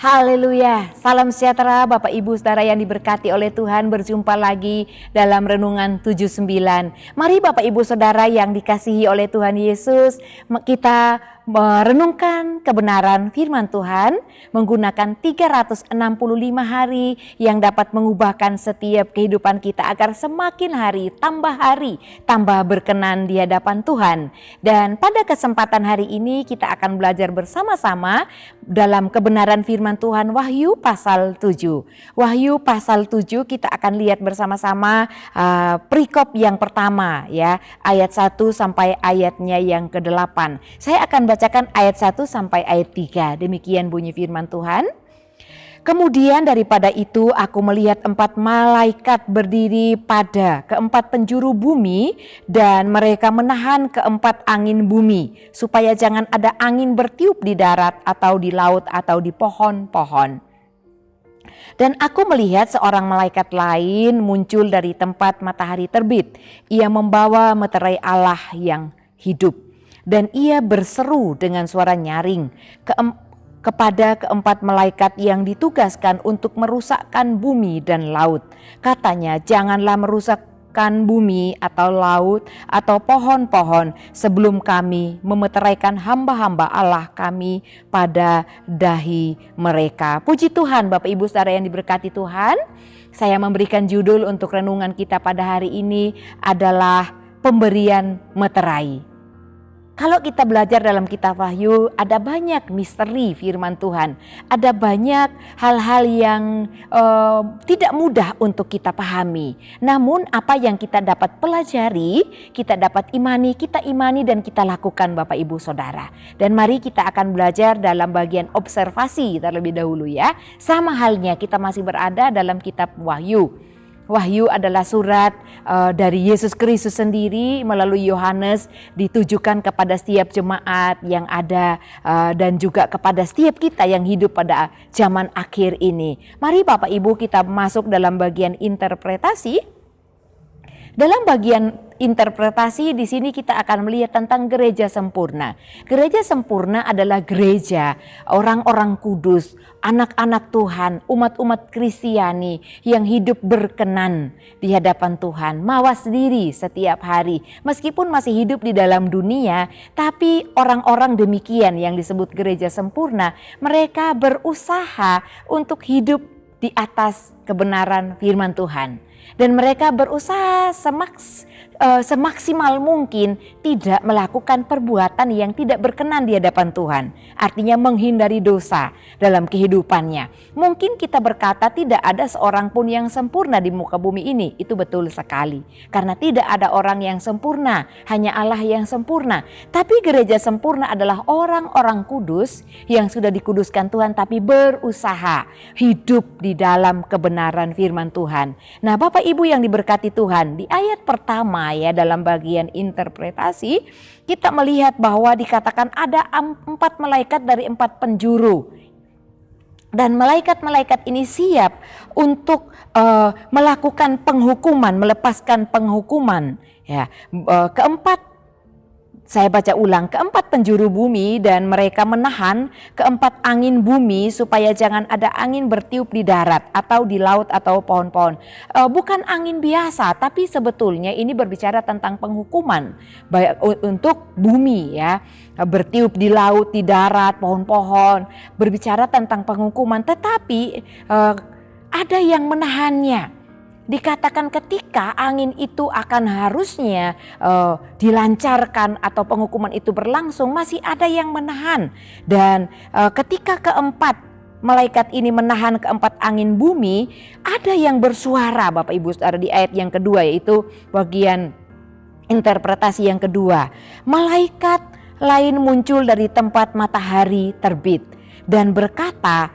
Haleluya, salam sejahtera Bapak Ibu Saudara yang diberkati oleh Tuhan. Berjumpa lagi dalam Renungan 79. Mari Bapak Ibu Saudara yang dikasihi oleh Tuhan Yesus, kita merenungkan kebenaran firman Tuhan menggunakan 365 hari yang dapat mengubahkan setiap kehidupan kita agar semakin hari tambah berkenan di hadapan Tuhan. Dan pada kesempatan hari ini kita akan belajar bersama-sama dalam kebenaran firman Tuhan Wahyu pasal 7. Wahyu pasal 7 kita akan lihat bersama-sama perikop yang pertama ya, ayat 1 sampai ayatnya yang ke-8. Saya akan bacakan ayat 1 sampai ayat 3. Demikian bunyi firman Tuhan. Kemudian daripada itu aku melihat 4 malaikat berdiri pada keempat penjuru bumi, dan mereka menahan keempat angin bumi, supaya jangan ada angin bertiup di darat atau di laut atau di pohon-pohon. Dan aku melihat seorang malaikat lain muncul dari tempat matahari terbit. Ia membawa meterai Allah yang hidup, dan ia berseru dengan suara nyaring kepada keempat malaikat yang ditugaskan untuk merusakkan bumi dan laut. Katanya, janganlah merusakkan bumi atau laut atau pohon-pohon sebelum kami memeteraikan hamba-hamba Allah kami pada dahi mereka. Puji Tuhan Bapak Ibu Saudara yang diberkati Tuhan. Saya memberikan judul untuk renungan kita pada hari ini adalah pemberian meterai. Kalau kita belajar dalam kitab Wahyu, ada banyak misteri firman Tuhan. Ada banyak hal-hal yang tidak mudah untuk kita pahami. Namun apa yang kita dapat pelajari, kita dapat imani, kita imani dan kita lakukan Bapak Ibu Saudara. Dan mari kita akan belajar dalam bagian observasi terlebih dahulu ya. Sama halnya kita masih berada dalam kitab Wahyu. Wahyu adalah surat dari Yesus Kristus sendiri melalui Yohanes, ditujukan kepada setiap jemaat yang ada dan juga kepada setiap kita yang hidup pada zaman akhir ini. Mari Bapak Ibu kita masuk dalam bagian interpretasi. Dalam bagian interpretasi di sini kita akan melihat tentang gereja sempurna. Gereja sempurna adalah gereja orang-orang kudus, anak-anak Tuhan, umat-umat Kristiani yang hidup berkenan di hadapan Tuhan, mawas diri setiap hari. Meskipun masih hidup di dalam dunia, tapi orang-orang demikian yang disebut gereja sempurna, mereka berusaha untuk hidup di atas kebenaran firman Tuhan. Dan mereka berusaha semaksimal mungkin tidak melakukan perbuatan yang tidak berkenan di hadapan Tuhan. Artinya menghindari dosa dalam kehidupannya. Mungkin kita berkata tidak ada seorang pun yang sempurna di muka bumi ini. Itu betul sekali. Karena tidak ada orang yang sempurna, hanya Allah yang sempurna. Tapi gereja sempurna adalah orang-orang kudus yang sudah dikuduskan Tuhan tapi berusaha hidup di dalam kebenaran firman Tuhan. Nah, Bapak Ibu yang diberkati Tuhan, di ayat pertama ya dalam bagian interpretasi kita melihat bahwa dikatakan ada 4 malaikat dari 4 penjuru. Dan malaikat-malaikat ini siap untuk melakukan penghukuman, melepaskan penghukuman. Ya, saya baca ulang, keempat penjuru bumi, dan mereka menahan keempat angin bumi supaya jangan ada angin bertiup di darat atau di laut atau pohon-pohon. Bukan angin biasa, tapi sebetulnya ini berbicara tentang penghukuman untuk bumi ya. Bertiup di laut, di darat, pohon-pohon, berbicara tentang penghukuman, tetapi ada yang menahannya. Dikatakan ketika angin itu akan harusnya dilancarkan atau penghukuman itu berlangsung, masih ada yang menahan. Dan ketika keempat malaikat ini menahan keempat angin bumi, ada yang bersuara Bapak Ibu Saudara di ayat yang kedua, yaitu bagian interpretasi yang kedua. Malaikat lain muncul dari tempat matahari terbit dan berkata,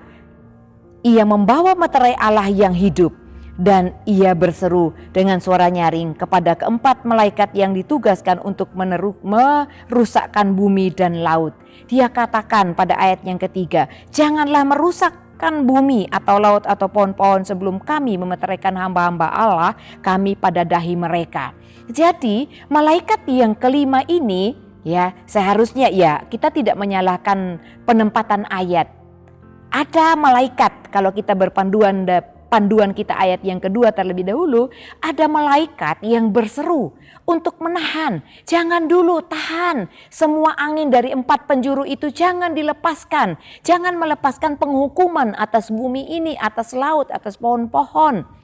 ia membawa meterai Allah yang hidup. Dan ia berseru dengan suara nyaring kepada keempat malaikat yang ditugaskan untuk merusakkan bumi dan laut. Dia katakan pada ayat yang ketiga, janganlah merusakkan bumi atau laut atau pohon-pohon sebelum kami memeteraikan hamba-hamba Allah kami pada dahi mereka. Jadi malaikat yang kelima ini ya seharusnya ya kita tidak menyalahkan penempatan ayat. Ada malaikat, kalau kita panduan kita ayat yang kedua terlebih dahulu, ada malaikat yang berseru untuk menahan. Jangan dulu, tahan. Semua angin dari 4 penjuru itu jangan dilepaskan. Jangan melepaskan penghukuman atas bumi ini, atas laut, atas pohon-pohon.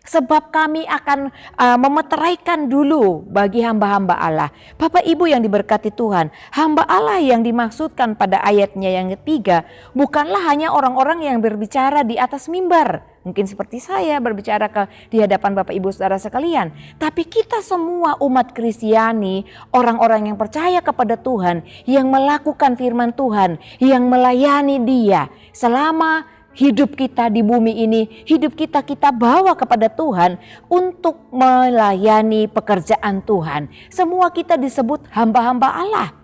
Sebab kami akan memeteraikan dulu bagi hamba-hamba Allah. Bapak Ibu yang diberkati Tuhan, hamba Allah yang dimaksudkan pada ayatnya yang ketiga bukanlah hanya orang-orang yang berbicara di atas mimbar. Mungkin seperti saya berbicara di hadapan Bapak Ibu Saudara sekalian. Tapi kita semua umat Kristiani, orang-orang yang percaya kepada Tuhan, yang melakukan firman Tuhan, yang melayani Dia selama hidup kita di bumi ini, hidup kita bawa kepada Tuhan untuk melayani pekerjaan Tuhan. Semua kita disebut hamba-hamba Allah.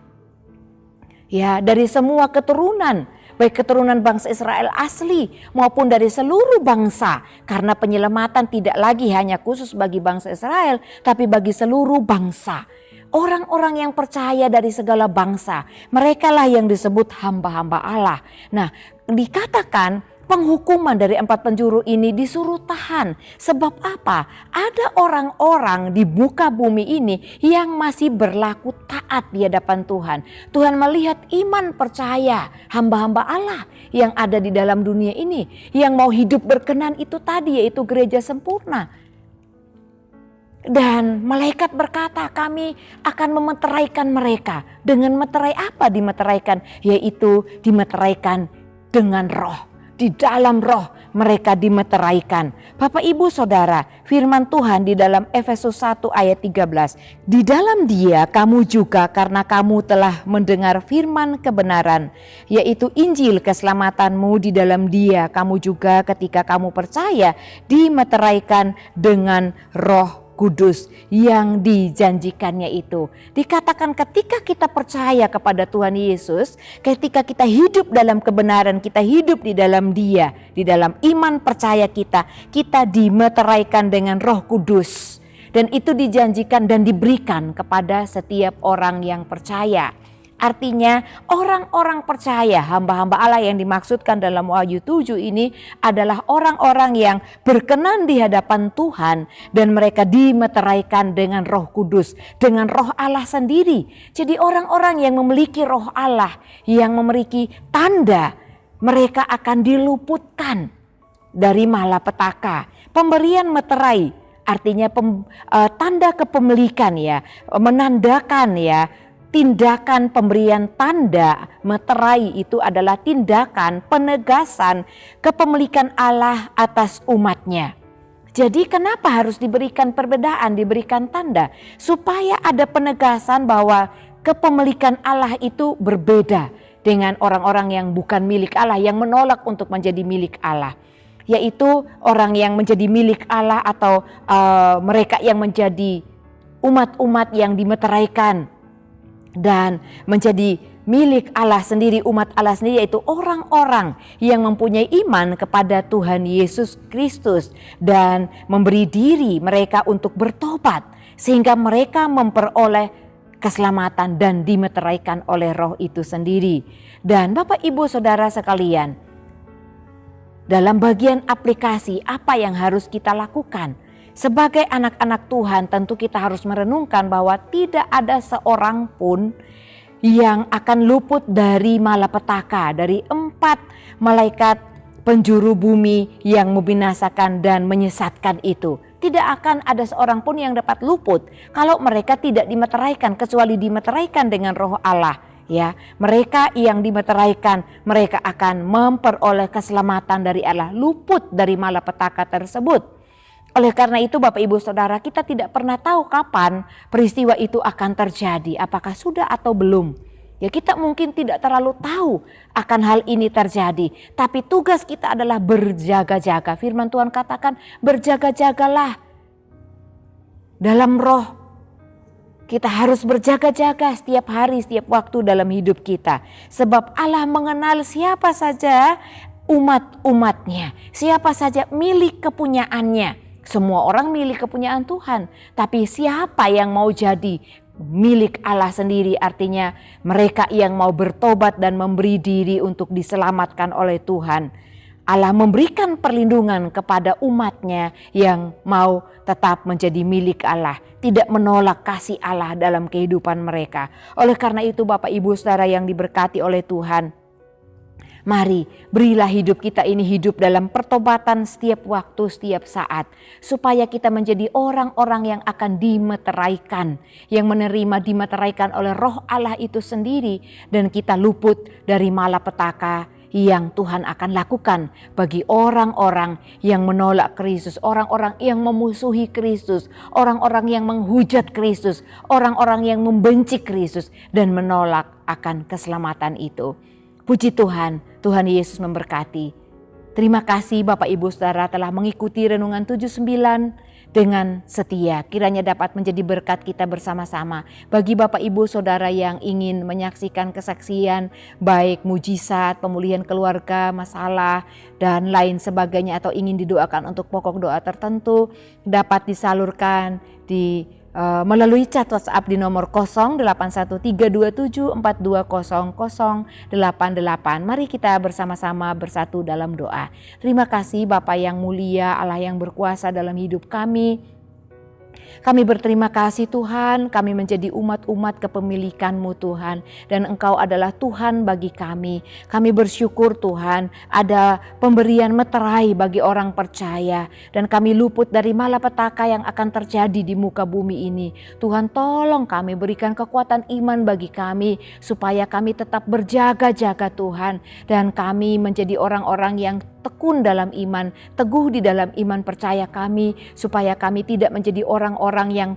Ya, dari semua keturunan, baik keturunan bangsa Israel asli maupun dari seluruh bangsa. Karena penyelamatan tidak lagi hanya khusus bagi bangsa Israel, tapi bagi seluruh bangsa. Orang-orang yang percaya dari segala bangsa, merekalah yang disebut hamba-hamba Allah. Nah, dikatakan penghukuman dari 4 penjuru ini disuruh tahan. Sebab apa? Ada orang-orang di muka bumi ini yang masih berlaku taat di hadapan Tuhan. Tuhan melihat iman percaya hamba-hamba Allah yang ada di dalam dunia ini. Yang mau hidup berkenan itu tadi, yaitu gereja sempurna. Dan malaikat berkata, kami akan memeteraikan mereka. Dengan meterai apa dimeteraikan? Yaitu dimeteraikan dengan roh. Di dalam roh mereka dimeteraikan. Bapak Ibu Saudara, firman Tuhan di dalam Efesus 1 ayat 13. Di dalam Dia kamu juga, karena kamu telah mendengar firman kebenaran, yaitu Injil keselamatanmu, di dalam Dia kamu juga ketika kamu percaya dimeteraikan dengan Roh Kudus yang dijanjikannya itu. Dikatakan ketika kita percaya kepada Tuhan Yesus, ketika kita hidup dalam kebenaran, kita hidup di dalam Dia, di dalam iman percaya kita dimeteraikan dengan Roh Kudus. Dan itu dijanjikan dan diberikan kepada setiap orang yang percaya. Artinya orang-orang percaya, hamba-hamba Allah yang dimaksudkan dalam Wahyu 7 ini adalah orang-orang yang berkenan di hadapan Tuhan dan mereka dimeteraikan dengan Roh Kudus, dengan Roh Allah sendiri. Jadi orang-orang yang memiliki Roh Allah, yang memiliki tanda, mereka akan diluputkan dari malapetaka. Pemberian meterai artinya tanda kepemilikan ya, menandakan ya. Tindakan pemberian tanda meterai itu adalah tindakan penegasan kepemilikan Allah atas umatnya. Jadi kenapa harus diberikan perbedaan, diberikan tanda? Supaya ada penegasan bahwa kepemilikan Allah itu berbeda dengan orang-orang yang bukan milik Allah, yang menolak untuk menjadi milik Allah. Yaitu orang yang menjadi milik Allah atau mereka yang menjadi umat-umat yang dimeteraikan dan menjadi milik Allah sendiri, umat Allah sendiri, yaitu orang-orang yang mempunyai iman kepada Tuhan Yesus Kristus dan memberi diri mereka untuk bertobat sehingga mereka memperoleh keselamatan dan dimeteraikan oleh Roh itu sendiri. Dan Bapak Ibu Saudara sekalian, dalam bagian aplikasi apa yang harus kita lakukan? Sebagai anak-anak Tuhan tentu kita harus merenungkan bahwa tidak ada seorang pun yang akan luput dari malapetaka, dari 4 malaikat penjuru bumi yang membinasakan dan menyesatkan itu. Tidak akan ada seorang pun yang dapat luput kalau mereka tidak dimeteraikan, kecuali dimeteraikan dengan Roh Allah. Ya, mereka yang dimeteraikan, mereka akan memperoleh keselamatan dari Allah, luput dari malapetaka tersebut. Oleh karena itu Bapak Ibu Saudara, kita tidak pernah tahu kapan peristiwa itu akan terjadi, apakah sudah atau belum. Ya, kita mungkin tidak terlalu tahu akan hal ini terjadi, tapi tugas kita adalah berjaga-jaga. Firman Tuhan katakan berjaga-jagalah dalam roh. Kita harus berjaga-jaga setiap hari, setiap waktu dalam hidup kita. Sebab Allah mengenal siapa saja umat-umatnya, siapa saja milik kepunyaannya. Semua orang milik kepunyaan Tuhan, tapi siapa yang mau jadi milik Allah sendiri, artinya mereka yang mau bertobat dan memberi diri untuk diselamatkan oleh Tuhan. Allah memberikan perlindungan kepada umatnya yang mau tetap menjadi milik Allah, tidak menolak kasih Allah dalam kehidupan mereka. Oleh karena itu Bapak Ibu Saudara yang diberkati oleh Tuhan, mari berilah hidup kita ini hidup dalam pertobatan setiap waktu, setiap saat. Supaya kita menjadi orang-orang yang akan dimeteraikan, yang menerima dimeteraikan oleh roh Allah itu sendiri. Dan kita luput dari malapetaka yang Tuhan akan lakukan bagi orang-orang yang menolak Kristus, orang-orang yang memusuhi Kristus, orang-orang yang menghujat Kristus, orang-orang yang membenci Kristus dan menolak akan keselamatan itu. Puji Tuhan, Tuhan Yesus memberkati. Terima kasih Bapak Ibu Saudara telah mengikuti Renungan 79 dengan setia. Kiranya dapat menjadi berkat kita bersama-sama. Bagi Bapak Ibu Saudara yang ingin menyaksikan kesaksian baik mujizat, pemulihan keluarga, masalah dan lain sebagainya, atau ingin didoakan untuk pokok doa tertentu, dapat disalurkan di melalui chat WhatsApp di nomor 081327420088. Mari kita bersama-sama bersatu dalam doa. Terima kasih Bapa yang mulia, Allah yang berkuasa dalam hidup kami. Kami berterima kasih Tuhan, kami menjadi umat-umat kepemilikan-Mu Tuhan, dan Engkau adalah Tuhan bagi kami. Kami bersyukur Tuhan ada pemberian meterai bagi orang percaya, dan kami luput dari malapetaka yang akan terjadi di muka bumi ini. Tuhan tolong kami, berikan kekuatan iman bagi kami supaya kami tetap berjaga-jaga Tuhan, dan kami menjadi orang-orang yang tekun dalam iman, teguh di dalam iman percaya kami, supaya kami tidak menjadi orang-orang yang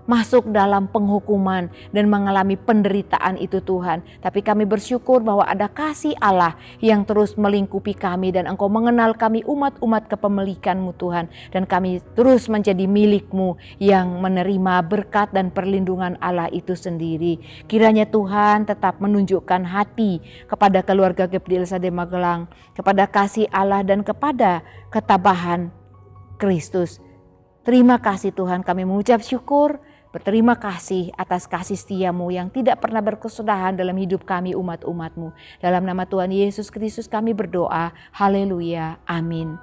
masuk dalam penghukuman dan mengalami penderitaan itu Tuhan. Tapi kami bersyukur bahwa ada kasih Allah yang terus melingkupi kami, dan Engkau mengenal kami umat-umat kepemilikan-Mu Tuhan, dan kami terus menjadi milik-Mu yang menerima berkat dan perlindungan Allah itu sendiri. Kiranya Tuhan tetap menunjukkan hati kepada keluarga GPD LSD Magelang, kepada kasih Allah dan kepada ketabahan Kristus. Terima kasih Tuhan, kami mengucap syukur, berterima kasih atas kasih setia-Mu yang tidak pernah berkesudahan dalam hidup kami umat-umat-Mu. Dalam nama Tuhan Yesus Kristus kami berdoa, haleluya, amin.